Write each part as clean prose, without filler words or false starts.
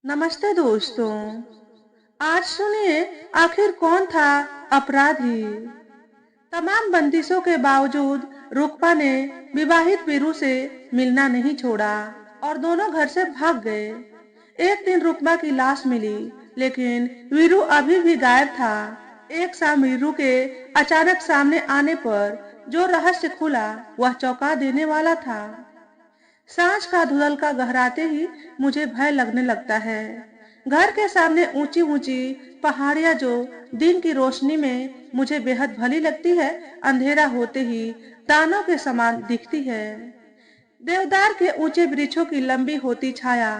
नमस्ते दोस्तों। आज सुनिए, आखिर कौन था अपराधी। तमाम बंदिशों के बावजूद रुकपा ने विवाहित वीरू से मिलना नहीं छोड़ा और दोनों घर से भाग गए। एक दिन रुकमा की लाश मिली, लेकिन वीरू अभी भी गायब था। एक शाम वीरू के अचानक सामने आने पर जो रहस्य खुला वह चौंका देने वाला था। सांझ का धुंधलका गहराते ही मुझे भय लगने लगता है। घर के सामने ऊंची ऊंची पहाड़ियां जो दिन की रोशनी में मुझे बेहद भली लगती है, अंधेरा होते ही दानों के समान दिखती है। देवदार के ऊंचे वृक्षों की लंबी होती छाया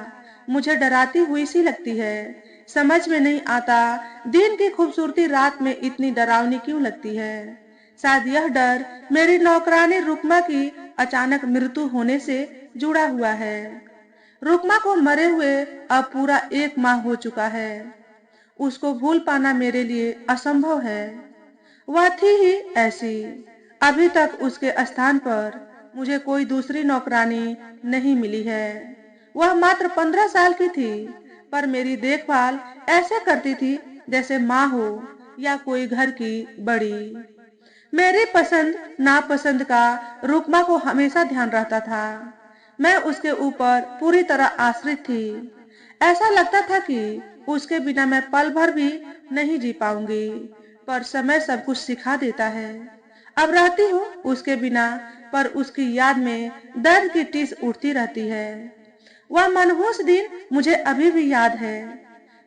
मुझे डराती हुई सी लगती है। समझ में नहीं आता दिन की खूबसूरती रात में इतनी डरावनी क्यों लगती है। शायद यह डर मेरी नौकरानी रुकमा की अचानक मृत्यु होने से जुड़ा हुआ है। रुकमा को मरे हुए अब पूरा 1 माह हो चुका है। उसको भूल पाना मेरे लिए असंभव है। वह थी ही ऐसी। अभी तक उसके स्थान पर मुझे कोई दूसरी नौकरानी नहीं मिली है। वह मात्र 15 साल की थी, पर मेरी देखभाल ऐसे करती थी जैसे माँ हो या कोई घर की बड़ी। मेरी पसंद नापसंद का रुकमा को हमेशा ध्यान रहता था। मैं उसके ऊपर पूरी तरह आश्रित थी। ऐसा लगता था कि उसके बिना मैं पल भर भी नहीं जी पाऊंगी, पर समय सब कुछ सिखा देता है। अब रहती हूँ उसके बिना, पर उसकी याद में दर्द की टीस उठती रहती है। वह मनहूस दिन मुझे अभी भी याद है।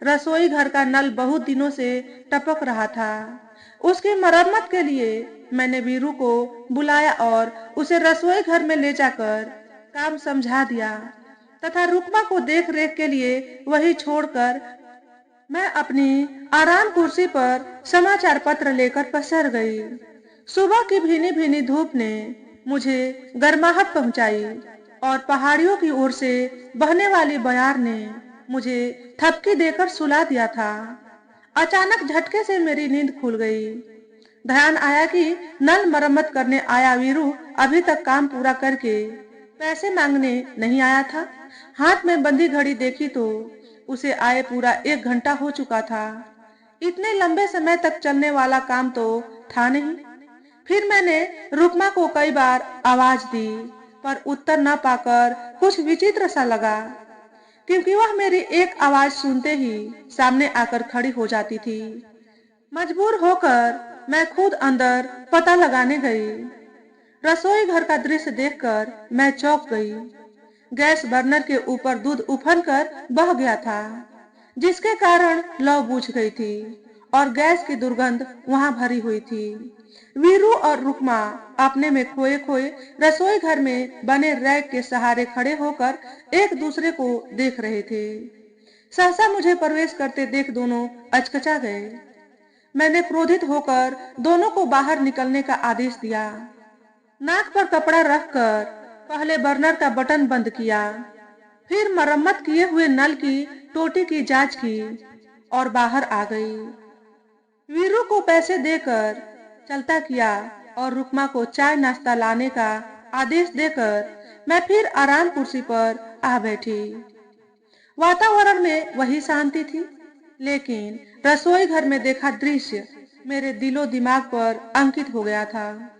रसोई घर का नल बहुत दिनों से टपक रहा था। उसकी मरम्मत के लिए मैंने वीरू को बुलाया और उसे रसोई घर में ले जाकर काम समझा दिया तथा रुकमा को देख रेख के लिए वही छोड़कर मैं अपनी आराम कुर्सी पर समाचार पत्र लेकर पसर गई। सुबह की भीनी भीनी धूप ने मुझे गर्माहट पहुंचाई और पहाड़ियों की ओर से बहने वाली बयार ने मुझे थपकी देकर सुला दिया था। अचानक झटके से मेरी नींद खुल गई। ध्यान आया कि नल मरम्मत करने आया वीरू अभी तक काम पूरा करके पैसे मांगने नहीं आया था। हाथ में बंधी घड़ी देखी तो उसे आए पूरा 1 घंटा हो चुका था। इतने लंबे समय तक चलने वाला काम तो था नहीं। फिर मैंने रुकमा को कई बार आवाज दी, पर उत्तर न पाकर कुछ विचित्र सा लगा, क्योंकि वह मेरी एक आवाज सुनते ही सामने आकर खड़ी हो जाती थी। मजबूर होकर मैं खुद अंदर पता लगाने गई। रसोई घर का दृश्य देखकर मैं चौंक गई। गैस बर्नर के ऊपर दूध उफन कर बह गया था, जिसके कारण लौ बुझ गई थी और गैस की दुर्गंध वहां भरी हुई थी। वीरू और रुकमा अपने में खोए खोए रसोई घर में बने रैक के सहारे खड़े होकर एक दूसरे को देख रहे थे। सहसा मुझे प्रवेश करते देख दोनों अचकचा गए। मैंने क्रोधित होकर दोनों को बाहर निकलने का आदेश दिया। नाक पर कपड़ा रखकर पहले बर्नर का बटन बंद किया, फिर मरम्मत किए हुए नल की टोटी की जांच की और बाहर आ गई। वीरू को पैसे देकर चलता किया और रुकमा को चाय नाश्ता लाने का आदेश देकर मैं फिर आराम कुर्सी पर आ बैठी। वातावरण में वही शांति थी, लेकिन रसोई घर में देखा दृश्य मेरे दिलो दिमाग पर अंकित हो गया था।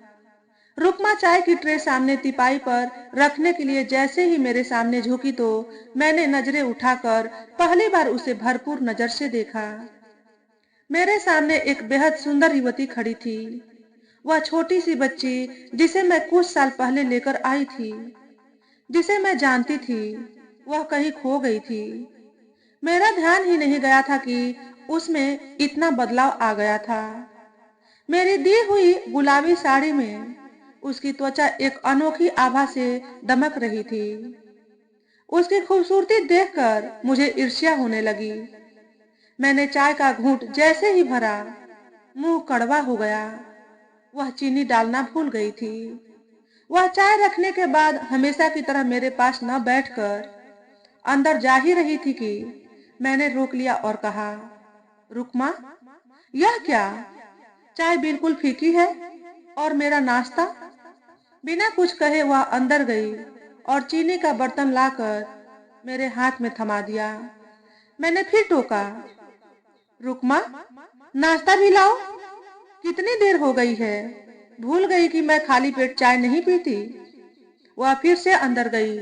रुकमा चाय की ट्रे सामने तिपाई पर रखने के लिए जैसे ही मेरे सामने झुकी तो मैंने नजरें उठाकर पहली बार उसे भरपूर नजर से देखा। मेरे सामने एक बेहद सुंदर युवती खड़ी थी। वह छोटी सी बच्ची जिसे मैं कुछ साल पहले लेकर आई थी, जिसे मैं जानती थी, वह कहीं खो गई थी। मेरा ध्यान ही नहीं गया था कि उसमें इतना बदलाव आ गया था। मेरी दी हुई गुलाबी साड़ी में उसकी त्वचा एक अनोखी आभा से दमक रही थी। उसकी खूबसूरती देखकर मुझे ईर्ष्या होने लगी। मैंने चाय का घूंट जैसे ही भरा, मुंह कड़वा हो गया। वह चीनी डालना भूल गई थी। वह चाय रखने के बाद हमेशा की तरह मेरे पास न बैठकर अंदर जा ही रही थी कि मैंने रोक लिया और कहा, रुकमा, यह क्या? चाय बिल्कुल फीकी है और मेरा नाश्ता। बिना कुछ कहे वह अंदर गई और चीनी का बर्तन लाकर मेरे हाथ में थमा दिया। मैंने फिर टोका। रुकमा, नाश्ता भी लाओ। कितनी देर हो गई है, भूल गई कि मैं खाली पेट चाय नहीं पीती। वह फिर से अंदर गई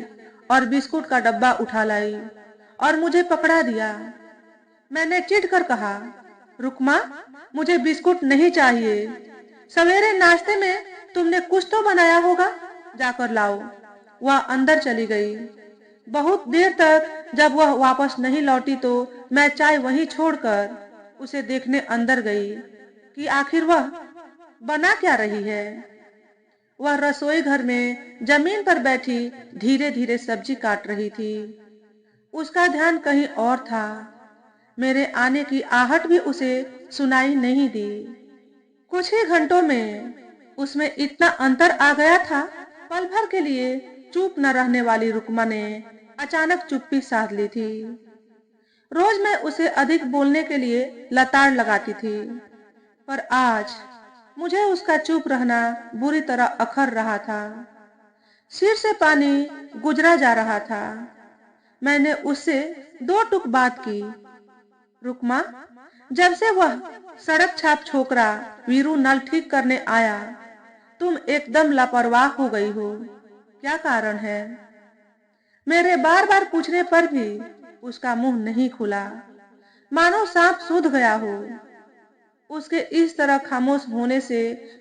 और बिस्कुट का डब्बा उठा लाई और मुझे पकड़ा दिया। मैंने चिढ़ कर कहा, रुकमा, मुझे बिस्कुट नहीं चाहिए। सवेरे नाश्ते में तुमने कुछ तो बनाया होगा, जाकर लाओ। वह अंदर चली गई। बहुत देर तक जब वह वापस नहीं लौटी तो मैं चाय वहीं छोड़कर उसे देखने अंदर गई कि आखिर वह बना क्या रही है। वह रसोई घर में जमीन पर बैठी धीरे धीरे सब्जी काट रही थी। उसका ध्यान कहीं और था। मेरे आने की आहट भी उसे सुनाई नहीं दी। कुछ ही घंटों में उसमें इतना अंतर आ गया था। पल भर के लिए चुप न रहने वाली रुकमा ने अचानक चुप्पी साध ली थी। रोज मैं उसे अधिक बोलने के लिए लताड़ लगाती थी, पर आज मुझे उसका चुप रहना बुरी तरह अखर रहा था। सिर से पानी गुजरा जा रहा था। मैंने उससे दो टूक बात की। रुकमा, जब से वह सड़क छाप छोकरा वीरू नल ठीक करने आया, तुम एकदम लापरवाह हो गई हो। क्या कारण है? मेरे बार बार पूछने पर भी उसका मुंह नहीं खुला, मानो सांप सूंघ गया हो। उसके इस तरह खामोश होने से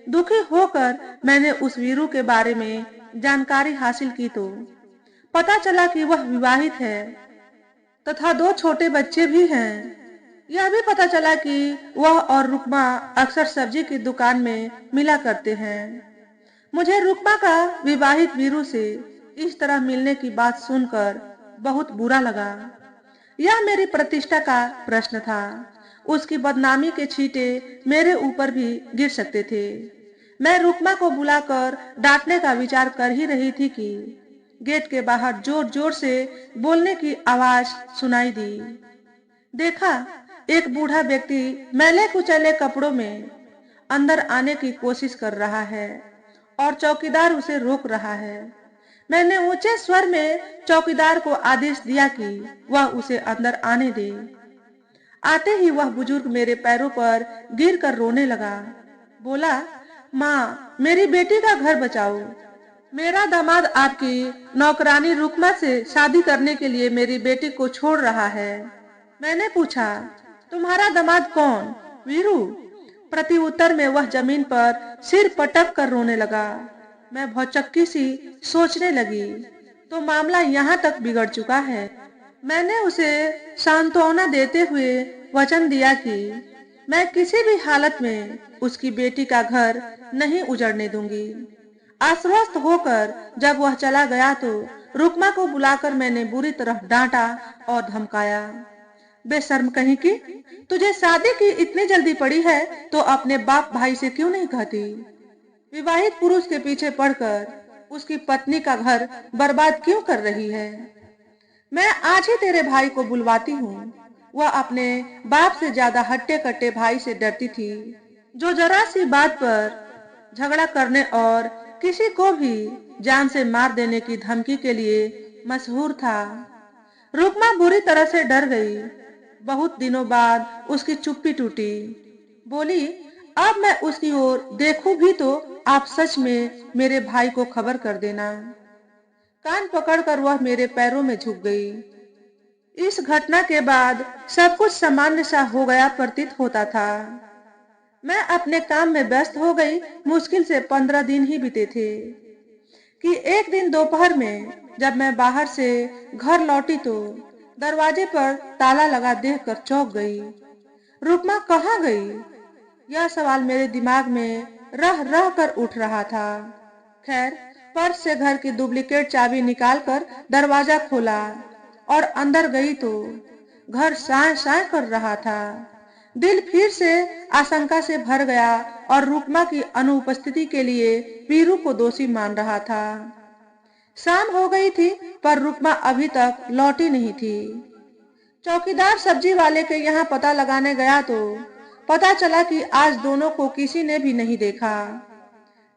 दुखी होकर मैंने उस वीरू के बारे में जानकारी हासिल की तो पता चला कि वह विवाहित है तथा दो छोटे बच्चे भी हैं। यह भी पता चला कि वह और रुकमा अक्सर सब्जी की दुकान में मिला करते हैं। मुझे रुकमा का विवाहित वीरू से इस तरह मिलने की बात सुनकर बहुत बुरा लगा। यह मेरी प्रतिष्ठा का प्रश्न था। उसकी बदनामी के छींटे मेरे ऊपर भी गिर सकते थे। मैं रुकमा को बुलाकर डांटने का विचार कर ही रही थी कि गेट के बाहर जोर जोर से बोलने की आवाज सुनाई दी। देखा, एक बूढ़ा व्यक्ति मैले कुचैले कपड़ों में अंदर आने की कोशिश कर रहा है और चौकीदार उसे रोक रहा है। मैंने ऊंचे स्वर में चौकीदार को आदेश दिया कि वह उसे अंदर आने दे। आते ही वह बुजुर्ग मेरे पैरों पर गिरकर रोने लगा। बोला, माँ, मेरी बेटी का घर बचाओ। मेरा दामाद आपकी नौकरानी रुकमा से शादी करने के लिए मेरी बेटी को छोड़ रहा है। मैंने पूछा, तुम्हारा दामाद कौन? वीरू। प्रति उत्तर में वह जमीन पर सिर पटक कर रोने लगा। मैं भौचक्की सी सोचने लगी, तो मामला यहाँ तक बिगड़ चुका है। मैंने उसे सांत्वना देते हुए वचन दिया कि मैं किसी भी हालत में उसकी बेटी का घर नहीं उजड़ने दूंगी। आश्वस्त होकर जब वह चला गया तो रुकमा को बुलाकर मैंने बुरी तरह डांटा और धमकाया। बेशर्म कहीं की, तुझे शादी की इतनी जल्दी पड़ी है तो अपने बाप भाई से क्यों नहीं कहती? विवाहित पुरुष के पीछे पड़कर उसकी पत्नी का घर बर्बाद क्यों कर रही है? मैं आज ही तेरे भाई को बुलवाती हूँ। वह अपने बाप से ज्यादा हट्टे कट्टे भाई से डरती थी, जो जरा सी बात पर झगड़ा करने और किसी को भी जान से मार देने की धमकी के लिए मशहूर था। रुकमा बुरी तरह से डर गई। बहुत दिनों बाद उसकी चुप्पी टूटी। बोली, अब मैं उसकी ओर देखूं भी तो आप सच में मेरे भाई को खबर कर देना। कान पकड़कर वह मेरे पैरों में झुक गई। इस घटना के बाद सब कुछ सामान्य सा हो गया प्रतीत होता था। मैं अपने काम में व्यस्त हो गई। मुश्किल से 15 दिन ही बीते थे कि एक दिन दोपहर में जब मैं बाहर से घर लौटी तो दरवाजे पर ताला लगा देखकर चौंक गई। रुकमा कहाँ गई? यह सवाल मेरे दिमाग में रह रह कर उठ रहा था। खैर, पर्स से घर की डुप्लीकेट चाबी निकालकर दरवाजा खोला और अंदर गई तो घर साए साए कर रहा था। दिल फिर से आशंका से भर गया और रुकमा की अनुपस्थिति के लिए वीरू को दोषी मान रहा था। शाम हो गई थी पर रुकमा अभी तक लौटी नहीं थी। चौकीदार सब्जी वाले के यहाँ पता लगाने गया तो पता चला कि आज दोनों को किसी ने भी नहीं देखा।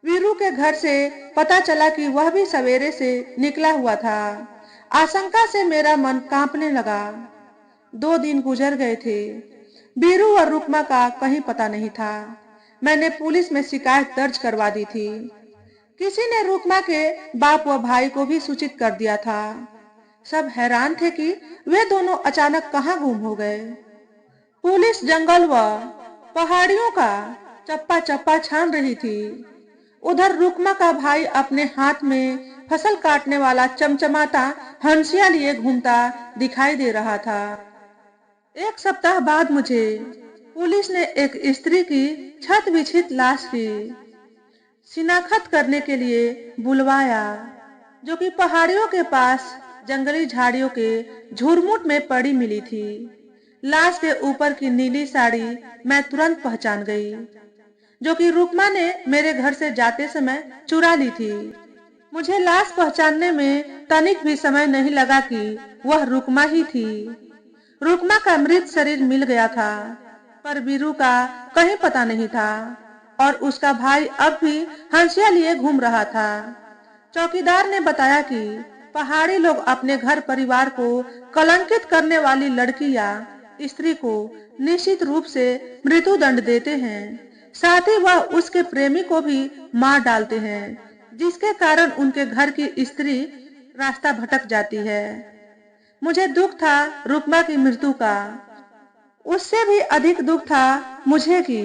वीरू के घर से पता चला कि वह भी सवेरे से निकला हुआ था। आशंका से मेरा मन कांपने लगा। 2 दिन गुजर गए थे। बीरू और रुकमा का कहीं पता नहीं था। मैंने पुलिस में शिकायत दर्ज करवा दी थी। किसी ने रुकमा के बाप व भाई को भी सूचित कर दिया था। सब हैरान थे कि वे दोनों अचानक कहाँ गुम हो गए। पुलिस जंगल व पहाड़ियों का चप्पा चप्पा छान रही थी। उधर रुकमा का भाई अपने हाथ में फसल काटने वाला चमचमाता हंसिया लिए घूमता दिखाई दे रहा था। 1 सप्ताह बाद मुझे पुलिस ने एक स्त्री की छत बिछित लाश की शिनाख्त करने के लिए बुलवाया, जो कि पहाड़ियों के पास जंगली झाड़ियों के झुरमुट में पड़ी मिली थी। लाश के ऊपर की नीली साड़ी मैं तुरंत पहचान गई, जो कि रुकमा ने मेरे घर से जाते समय चुरा ली थी। मुझे लाश पहचानने में तनिक भी समय नहीं लगा कि वह रुकमा ही थी। रुकमा का मृत शरीर मिल गया था, पर बीरू का कहीं पता नहीं था और उसका भाई अब भी हंसिया लिए घूम रहा था। चौकीदार ने बताया कि पहाड़ी लोग अपने घर परिवार को कलंकित करने वाली लड़की या स्त्री को निश्चित रूप से मृत्युदंड देते हैं। साथ ही वह उसके प्रेमी को भी मार डालते हैं, जिसके कारण उनके घर की स्त्री रास्ता भटक जाती है। मुझे दुख था रुकमा की मृत्यु का। उससे भी अधिक दुख था मुझे कि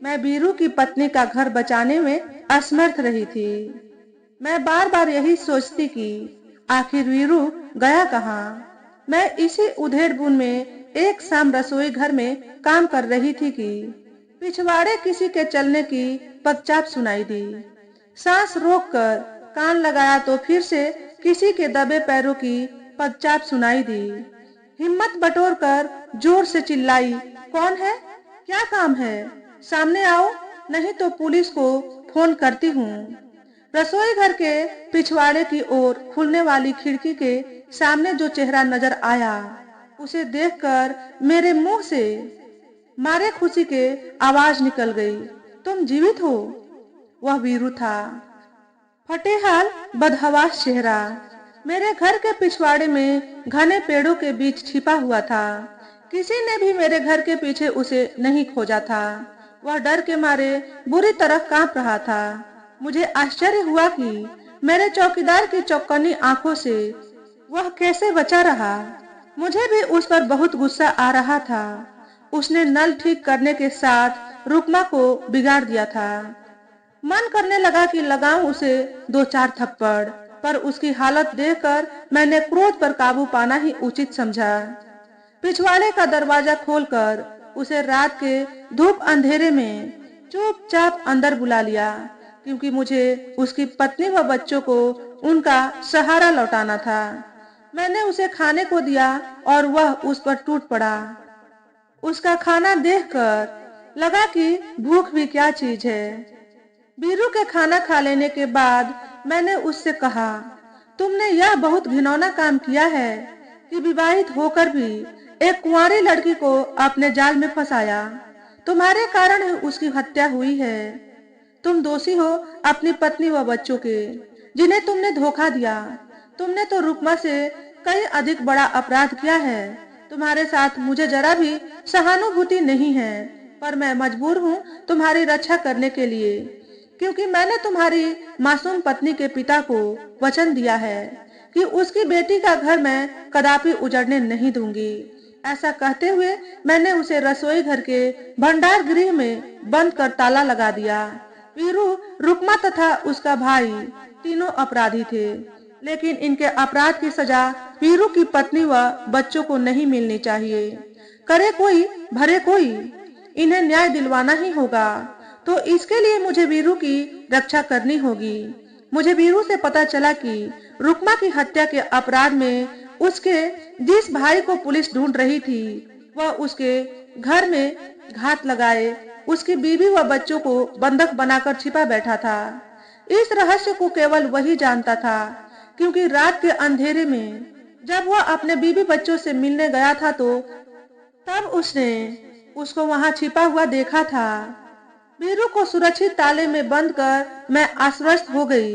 मैं बीरू की पत्नी का घर बचाने में असमर्थ रही थी। मैं बार बार यही सोचती कि आखिर वीरू गया कहाँ। मैं इसी उधेड़-बुन में एक शाम रसोई घर में काम कर रही थी कि पिछवाड़े किसी के चलने की पदचाप सुनाई दी। सांस रोककर कान लगाया तो फिर से किसी के दबे पैरों की पदचाप सुनाई दी। हिम्मत बटोरकर जोर से चिल्लाई, कौन है? क्या काम है? सामने आओ, नहीं तो पुलिस को फोन करती हूँ। रसोई घर के पिछवाड़े की ओर खुलने वाली खिड़की के सामने जो चेहरा नजर आया, उसे देखकर मेरे मुंह से मारे खुशी के आवाज निकल गई, तुम जीवित हो? वह वीरू था। फटेहाल बदहवास चेहरा मेरे घर के पिछवाड़े में घने पेड़ों के बीच छिपा हुआ था। किसी ने भी मेरे घर के पीछे उसे नहीं खोजा था। वह डर के मारे बुरी तरह कांप रहा था। मुझे आश्चर्य हुआ कि मेरे चौकीदार की चौकन्नी आंखों से वह कैसे बचा रहा। मुझे भी उस पर बहुत गुस्सा आ रहा था। उसने नल ठीक करने के साथ रुकमा को बिगाड़ दिया था। मन करने लगा कि लगाऊं उसे 2-4 थप्पड़, पर उसकी हालत देखकर मैंने क्रोध पर काबू पाना ही उचित समझा। पिछवाड़े का दरवाजा खोलकर उसे रात के धूप अंधेरे में चुपचाप अंदर बुला लिया, क्योंकि मुझे उसकी पत्नी व बच्चों को उनका सहारा लौटाना था। मैंने उसे खाने को दिया और वह उस पर टूट पड़ा। उसका खाना देखकर लगा कि भूख भी क्या चीज है। बीरू के खाना खा लेने के बाद मैंने उससे कहा, तुमने यह बहुत घिनौना काम किया है कि विवाहित होकर भी एक कुंवारी लड़की को अपने जाल में फंसाया। तुम्हारे कारण ही उसकी हत्या हुई है। तुम दोषी हो अपनी पत्नी व बच्चों के, जिन्हें तुमने धोखा दिया। तुमने तो रुकमा से कई अधिक बड़ा अपराध किया है। तुम्हारे साथ मुझे जरा भी सहानुभूति नहीं है, पर मैं मजबूर हूँ तुम्हारी रक्षा करने के लिए, क्योंकि मैंने तुम्हारी मासूम पत्नी के पिता को वचन दिया है कि उसकी बेटी का घर मैं कदापि उजड़ने नहीं दूंगी। ऐसा कहते हुए मैंने उसे रसोई घर के भंडार गृह में बंद कर ताला लगा दिया। वीरू, रुकमा तथा उसका भाई तीनों अपराधी थे, लेकिन इनके अपराध की सजा वीरू की पत्नी व बच्चों को नहीं मिलनी चाहिए। करे कोई भरे कोई, इन्हें न्याय दिलवाना ही होगा। तो इसके लिए मुझे वीरू की रक्षा करनी होगी। मुझे वीरू से पता चला कि रुकमा की हत्या के अपराध में उसके जिस भाई को पुलिस ढूंढ रही थी, वह उसके घर में घात लगाए उसकी बीवी व बच्चों को बंधक बनाकर छिपा बैठा था। इस रहस्य को केवल वही जानता था, क्योंकि रात के अंधेरे में जब वह अपने बीवी बच्चों से मिलने गया था तो तब उसने उसको वहां छिपा हुआ देखा था। वीरू को सुरक्षित ताले में बंद कर मैं आश्वस्त हो गई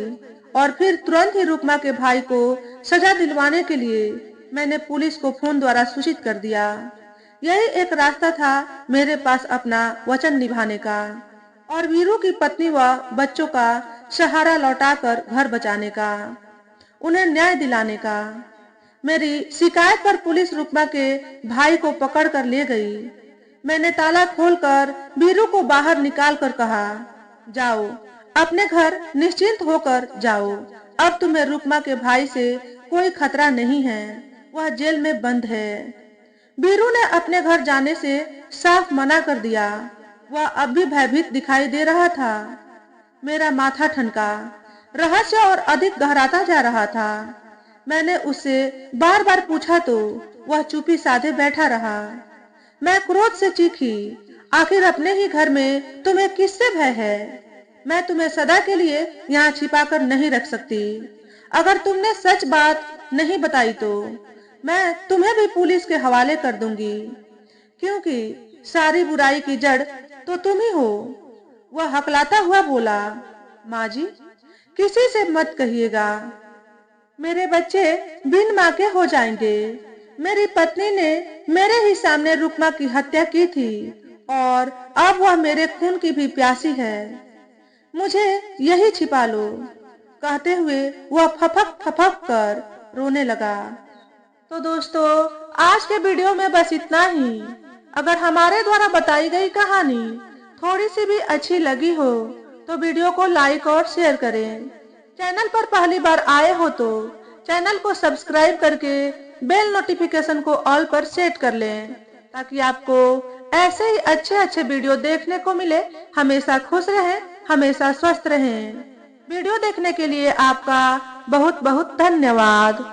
और फिर तुरंत ही रुकमा के भाई को सजा दिलवाने के लिए मैंने पुलिस को फोन द्वारा सूचित कर दिया। यही एक रास्ता था मेरे पास अपना वचन निभाने का और वीरू की पत्नी व बच्चों का सहारा लौटाकर घर बचाने का, उन्हें न्याय दिलाने का। मेरी शिकायत पर पुलिस रुक्मा के भाई को पकड़ कर ले गई। मैंने ताला खोलकर वीरू को बाहर निकाल कर कहा, जाओ अपने घर निश्चिंत होकर जाओ। अब तुम्हें रुक्मा के भाई से कोई खतरा नहीं है, वह जेल में बंद है। वीरू ने अपने घर जाने से साफ मना कर दिया। वह अब भी भयभीत दिखाई दे रहा था। मेरा माथा ठनका, रहस्य और अधिक गहराता जा रहा था। मैंने उससे बार बार पूछा तो वह चुप्पी साधे बैठा रहा। मैं क्रोध से चीखी, आखिर अपने ही घर में तुम्हें किससे भय है? मैं तुम्हें सदा के लिए यहाँ छिपाकर नहीं रख सकती। अगर तुमने सच बात नहीं बताई तो मैं तुम्हें भी पुलिस के हवाले कर दूंगी, क्योंकि सारी बुराई की जड़ तो तुम ही हो। वह हकलाता हुआ बोला, माँ जी किसी से मत कहिएगा, मेरे बच्चे बिन माँ के हो जाएंगे। मेरी पत्नी ने मेरे ही सामने रुक्मा की हत्या की थी और अब वह मेरे खून की भी प्यासी है। मुझे यही छिपा लो। कहते हुए वह फपक फपक कर रोने लगा। तो दोस्तों, आज के वीडियो में बस इतना ही। अगर हमारे द्वारा बताई गई कहानी थोड़ी सी भी अच्छी लगी हो तो वीडियो को लाइक और शेयर करें। चैनल पर पहली बार आए हो तो चैनल को सब्सक्राइब करके बेल नोटिफिकेशन को ऑल पर सेट कर लें, ताकि आपको ऐसे ही अच्छे अच्छे वीडियो देखने को मिले। हमेशा खुश रहें, हमेशा स्वस्थ रहें। वीडियो देखने के लिए आपका बहुत बहुत धन्यवाद।